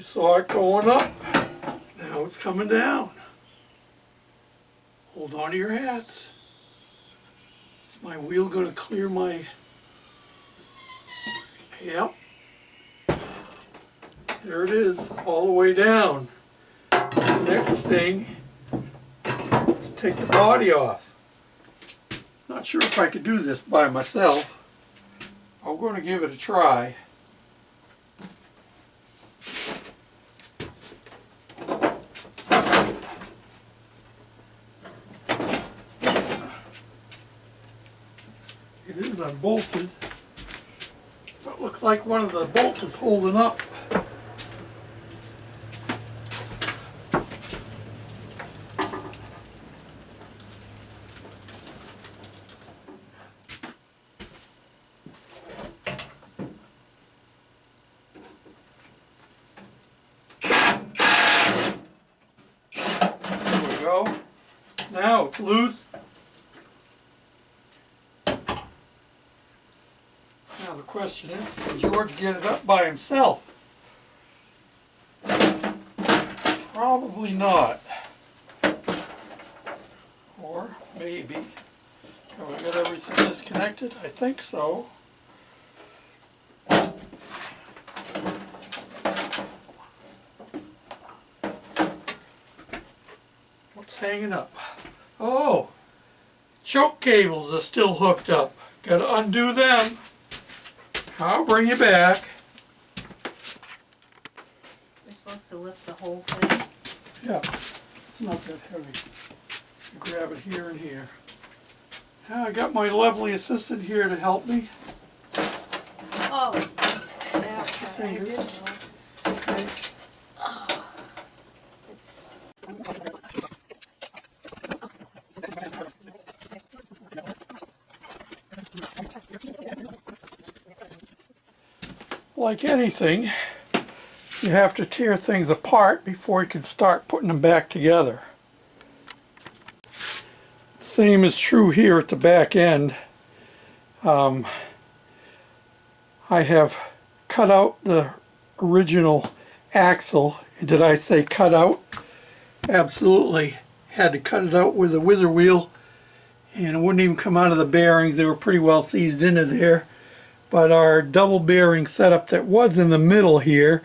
You saw it going up. Now it's coming down. Hold on to your hats. Is my wheel going to clear my... Yep. There it is, all the way down. Next thing is take the body off. Not sure if I could do this by myself. I'm going to give it a try. It is unbolted, but looks like one of the bolts is holding up. There we go. Now it's loose. Now the question is, can George get it up by himself? Probably not. Or maybe. Have I got everything disconnected? I think so. What's hanging up? Oh! Choke cables are still hooked up. Gotta undo them. I'll bring you back. We're supposed to lift the whole thing? Yeah, it's not that heavy. You grab it here and here. Now I got my lovely assistant here to help me. Oh, it's that part. I didn't know. Okay. Oh, it's... Like anything, you have to tear things apart before you can start putting them back together. Same is true here at the back end. I have cut out the original axle. Did I say cut out? Absolutely. Had to cut it out with a whizzer wheel, and it wouldn't even come out of the bearings. They were pretty well seized into there. But our double bearing setup that was in the middle here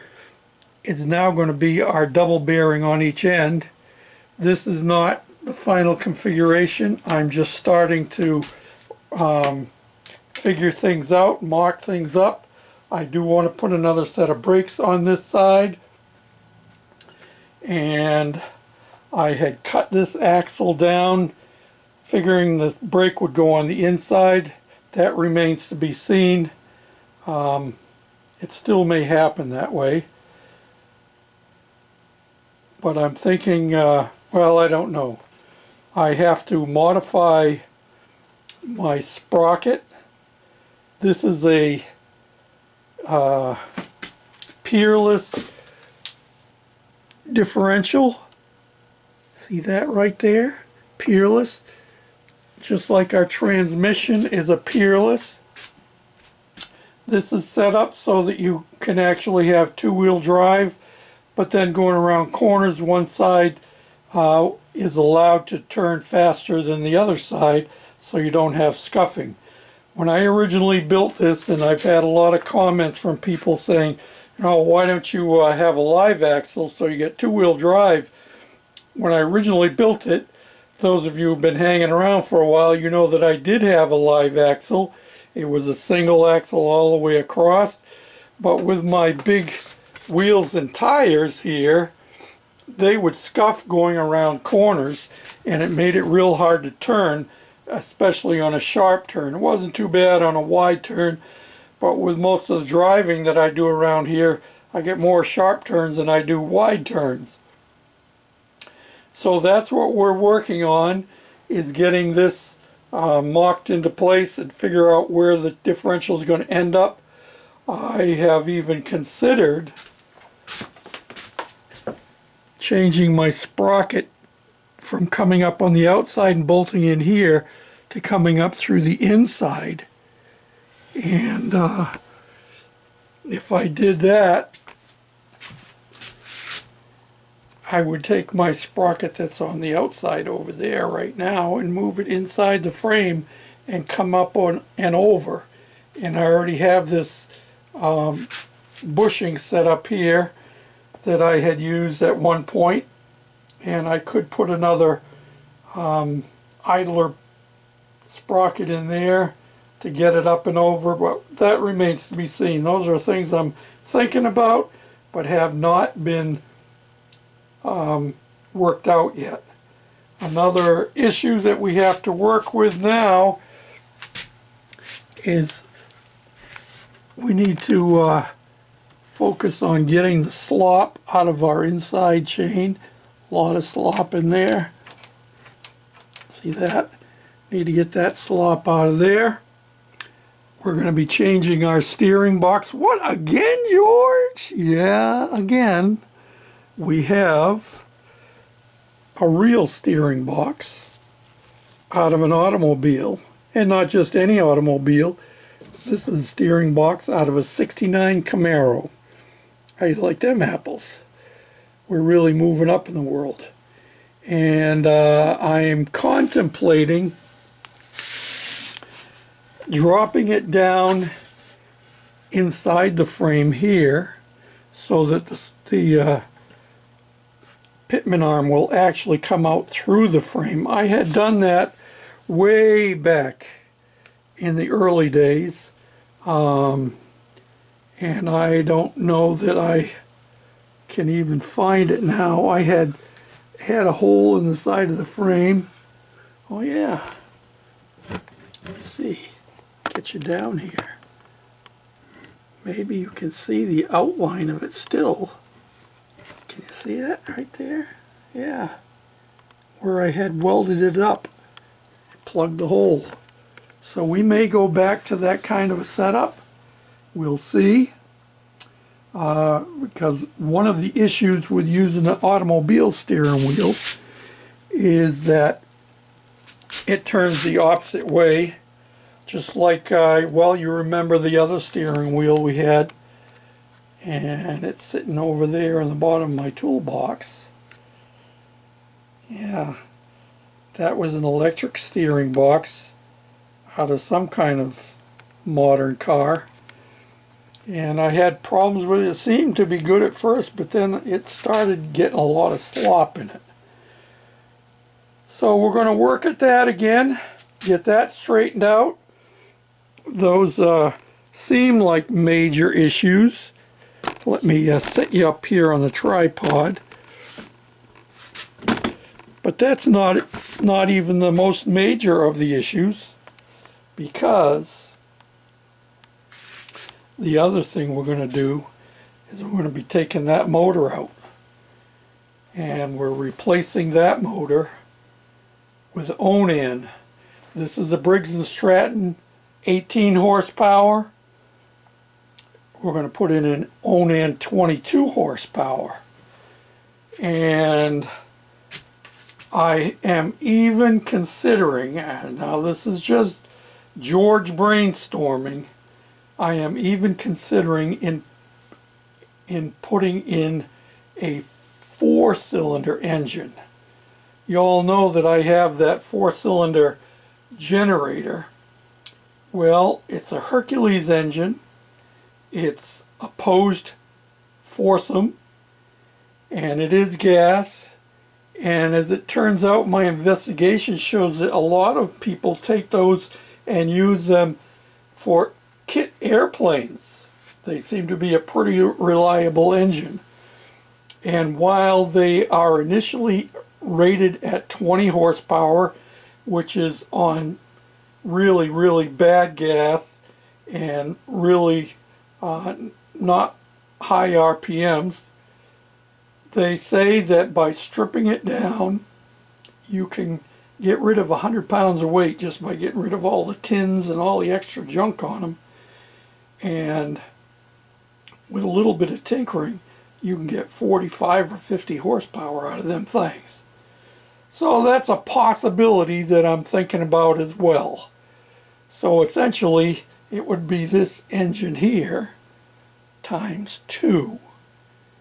is now going to be our double bearing on each end. This is not the final configuration. I'm just starting to figure things out, mark things up. I do want to put another set of brakes on this side. And I had cut this axle down, figuring the brake would go on the inside. That remains to be seen. It still may happen that way. But I'm thinking, well, I don't know. I have to modify my sprocket. This is a peerless differential. See that right there? Peerless. Just like our transmission is a peerless. This is set up so that you can actually have two-wheel drive, but then going around corners, one side is allowed to turn faster than the other side, so you don't have scuffing. When I originally built this, and I've had a lot of comments from people saying, you know, why don't you have a live axle so you get two-wheel drive? When I originally built it, those of you who've been hanging around for a while, you know that I did have a live axle. It was a single axle all the way across, but with my big wheels and tires here, they would scuff going around corners, and it made it real hard to turn, especially on a sharp turn. It wasn't too bad on a wide turn, but with most of the driving that I do around here, I get more sharp turns than I do wide turns. So that's what we're working on, is getting this mocked into place and figure out where the differential is going to end up. I have even considered changing my sprocket from coming up on the outside and bolting in here to coming up through the inside. And if I did that, I would take my sprocket that's on the outside over there right now and move it inside the frame and come up on and over. And I already have this bushing set up here that I had used at one point, and I could put another idler sprocket in there to get it up and over, but that remains to be seen. Those are things I'm thinking about but have not been worked out yet. Another issue that we have to work with now is we need to focus on getting the slop out of our inside chain. A lot of slop in there. See that? Need to get that slop out of there. We're going to be changing our steering box. What, again, George? Yeah, again. We have a real steering box out of an automobile, and not just any automobile. This is a steering box out of a '69 Camaro. How do you like them apples? We're really moving up in the world. And I am contemplating dropping it down inside the frame here so that the pitman arm will actually come out through the frame. I had done that way back in the early days, and I don't know that I can even find it now. I had a hole in the side of the frame. Oh yeah, let's see, get you down here. Maybe you can see the outline of it still. Can you see that right there? Yeah. Where I had welded it up, plugged the hole. So we may go back to that kind of a setup. We'll see. Because one of the issues with using an automobile steering wheel is that it turns the opposite way. Just like, well, you remember the other steering wheel we had, and it's sitting over there in the bottom of my toolbox. Yeah, that was an electric steering box out of some kind of modern car, and I had problems with it. It seemed to be good at first, but then it started getting a lot of slop in it. So we're going to work at that again, get that straightened out. Those seem like major issues. Let me set you up here on the tripod. But that's not even the most major of the issues, because the other thing we're going to do is we're going to be taking that motor out, and we're replacing that motor with Onan. This is a Briggs & Stratton 18 horsepower. We're going to put in an Onan 22 horsepower. And I am even considering, and now this is just George brainstorming, I am even considering in putting in a 4-cylinder engine. You all know that I have that 4-cylinder generator. Well, it's a Hercules engine. It's a posed foursome, and it is gas. And as it turns out, my investigation shows that a lot of people take those and use them for kit airplanes. They seem to be a pretty reliable engine. And while they are initially rated at 20 horsepower, which is on really, really bad gas and really not high RPMs, they say that by stripping it down, you can get rid of 100 pounds of weight just by getting rid of all the tins and all the extra junk on them. And with a little bit of tinkering, you can get 45 or 50 horsepower out of them things. So that's a possibility that I'm thinking about as well. So essentially, it would be this engine here times 2.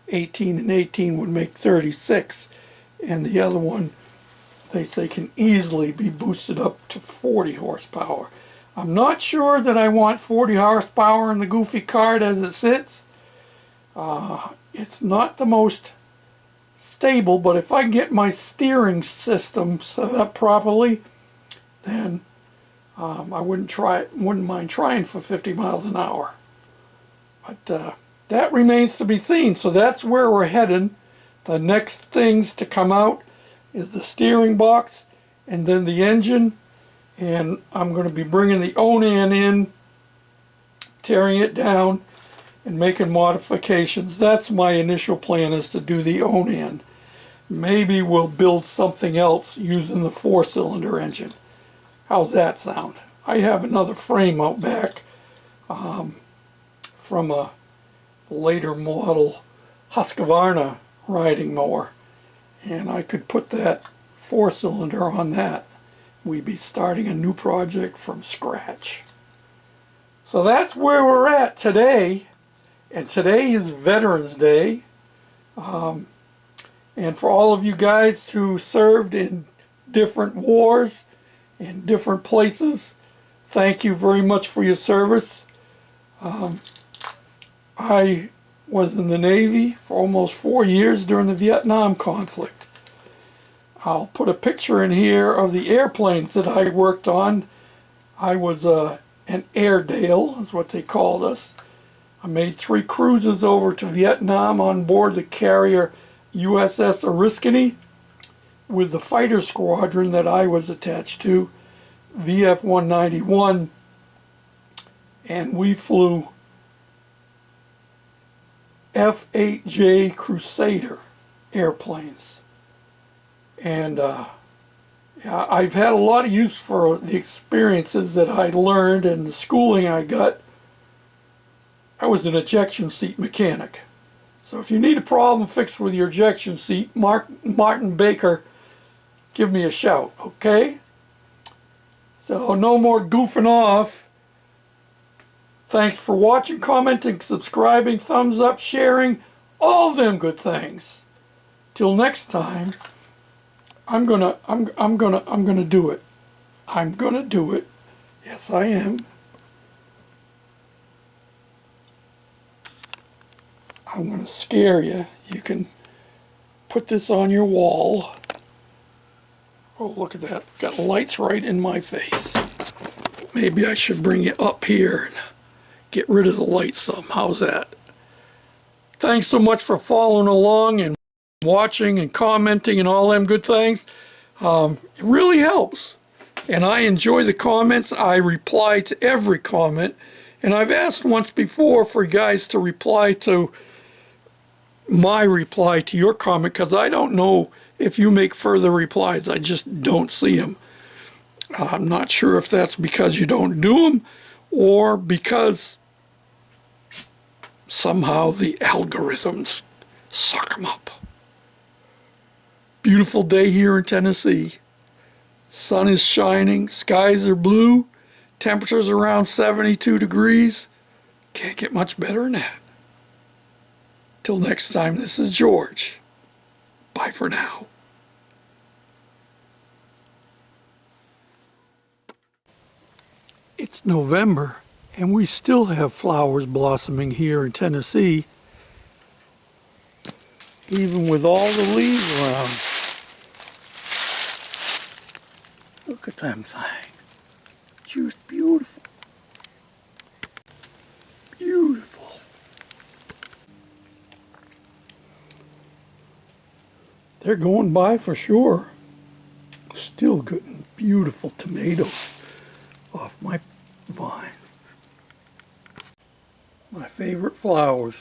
18 and 18 would make 36. And the other one, they say, can easily be boosted up to 40 horsepower. I'm not sure that I want 40 horsepower in the Goofy cart as it sits. It's not the most stable, but if I can get my steering system set up properly, then I wouldn't mind trying for 50 miles an hour. But that remains to be seen. So that's where we're headed. The next things to come out is the steering box and then the engine. And I'm going to be bringing the Onan in, tearing it down, and making modifications. That's my initial plan, is to do the Onan. Maybe we'll build something else using the 4-cylinder engine. How's that sound? I have another frame out back from a later model Husqvarna riding mower, and I could put that 4-cylinder on that. We'd be starting a new project from scratch. So that's where we're at today, and today is Veterans Day. And for all of you guys who served in different wars in different places, thank you very much for your service. I was in the Navy for almost 4 years during the Vietnam conflict. I'll put a picture in here of the airplanes that I worked on. I was an Airedale, is what they called us. I made 3 cruises over to Vietnam on board the carrier USS Oriskany with the fighter squadron that I was attached to, VF-191, and we flew F-8J Crusader airplanes. And yeah, I've had a lot of use for the experiences that I learned and the schooling I got. I was an ejection seat mechanic. So if you need a problem fixed with your ejection seat, Martin Baker, give me a shout, okay? So no more goofing off. Thanks for watching, commenting, subscribing, thumbs up, sharing, all them good things. Till next time, I'm gonna do it. I'm gonna do it. Yes, I am. I'm gonna scare you. You can put this on your wall. Oh, look at that. Got lights right in my face. Maybe I should bring it up here and get rid of the lights some. How's that? Thanks so much for following along and watching and commenting and all them good things. It really helps. And I enjoy the comments. I reply to every comment. And I've asked once before for guys to reply to my reply to your comment, because I don't know if you make further replies. I just don't see them. I'm not sure if that's because you don't do them or because somehow the algorithms suck them up. Beautiful day here in Tennessee. Sun is shining, skies are blue, temperatures around 72 degrees. Can't get much better than that. Till next time, this is George. Bye for now. It's November, and we still have flowers blossoming here in Tennessee, even with all the leaves around. Look at them things. Just beautiful. Beautiful. They're going by for sure. Still getting beautiful tomatoes off my vine. My favorite flowers.